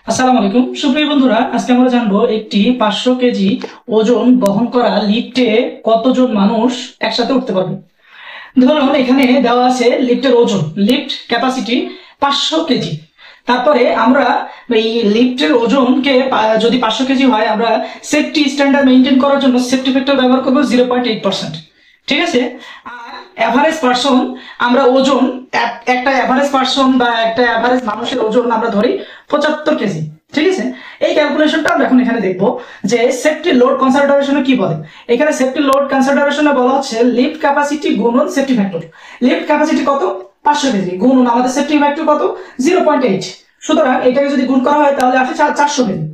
আসসালামু আলাইকুম সুপ্রিয় বন্ধুরা, আজকে আমরা জানবো একটি 500 কেজি ওজন বহন করা লিফটে কতজন মানুষ একসাথে উঠতে পারবে। ধরুন এখানে দেওয়া আছে লিফটের ওজন, লিফট ক্যাপাসিটি 500 কেজি। তারপরে আমরা এই লিফটের ওজনকে যদি 500 কেজি হয়, আমরা সেফটি স্ট্যান্ডার্ড মেনটেন করার জন্য সেফটি ফ্যাক্টর ব্যবহার করবো 0.8%। ঠিক আছে। আর অ্যাভারেজ পার্সন আমরা ওজন, একটা অ্যাভারেজ পার্সন বা একটা অ্যাভারেজ মানুষের ওজন আমরা ধরি 75 কেজি। ঠিক আছে। এই ক্যালকুলেশনটা আমরা এখন এখানে দেখবো যে সেফটি লোড কনসিডারেশনে কি বলে। এখানে সেফটি লোড কনসিডারেশনে বলা হচ্ছে লিফট ক্যাপাসিটি গুণন সেফটি ফ্যাক্টর। লিফট ক্যাপাসিটি কত? 500 কেজি গুণন আমাদের সেফটি ফ্যাক্টর কত? 0.8। সুতরাং এটাকে যদি গুণ করা হয় তাহলে আসে 400 কেজি।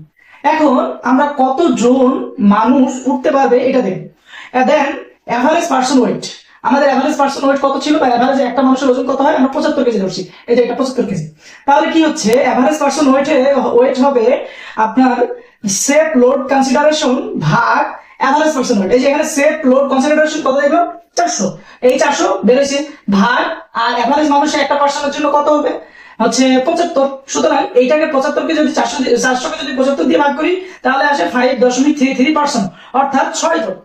এখন আমরা কতজন মানুষ উঠতে পারবে এটা দেখবো। দেন অ্যাভারেজ পার্সন ওয়েট, আমাদের অ্যাভারেজ পার্সন ওয়েট কত ছিল বা অ্যাভারেজ একটা মানুষের ওজন কত হয়? আমরা 75 কেজি ধরছি, এই যে এটা 75 কেজি। তাহলে কি হচ্ছে, অ্যাভারেজ পার্সন ওয়েট হবে আপনার সেফ লোড কনসিডারেশন ভাগ অ্যাভারেজ পার্সন ওয়েট। এই যে এখানে সেফ লোড কনসিডারেশন কত দেখো? 400। এই 400 বেড়েছে ভাগ, আর অ্যাভারেজ মানুষের একটা পার্সনের জন্য কত হবে? হচ্ছে 75। সুতরাং এইটাকে 75কে যদি 400কে যদি 75 দিয়ে ভাগ করি তাহলে আসে 5.33%, অর্থাৎ 6 জন।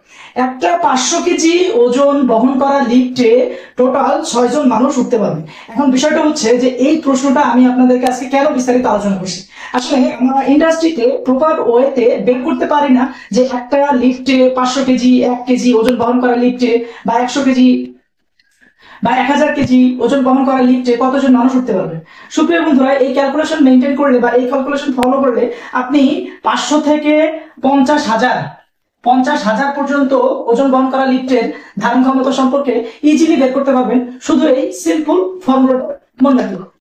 একটা 500 কেজি ওজন বহন করা লিফটে টোটাল 6 জন মানুষ উঠতে পারবে। এখন বিষয়টা হচ্ছে যে এই প্রশ্নটা আমি আপনাদেরকে আজকে কেন বিস্তারিত আলোচনা করছি। আসলে আমরা ইন্ডাস্ট্রিতে প্রপার ওয়েতে বের করতে পারি না যে একটা লিফটে 500 কেজি, 1 কেজি ওজন বহন করা লিফটে বা 100 কেজি বা 1000 কেজি ওজন বহন করা লিফটে কতজন মানুষ উঠতে পারবে। সুপ্রিয় বন্ধুরা, এই ক্যালকুলেশন মেনটেন করলে বা এই ক্যালকুলেশন ফলো করলে আপনি 500 থেকে 50,000 পর্যন্ত ওজন বহন করা লিফটের ধারণ ক্ষমতা সম্পর্কে ইজিলি বের করতে পারবেন, শুধু এই সিম্পল ফর্মুলাটা মনে রাখবেন।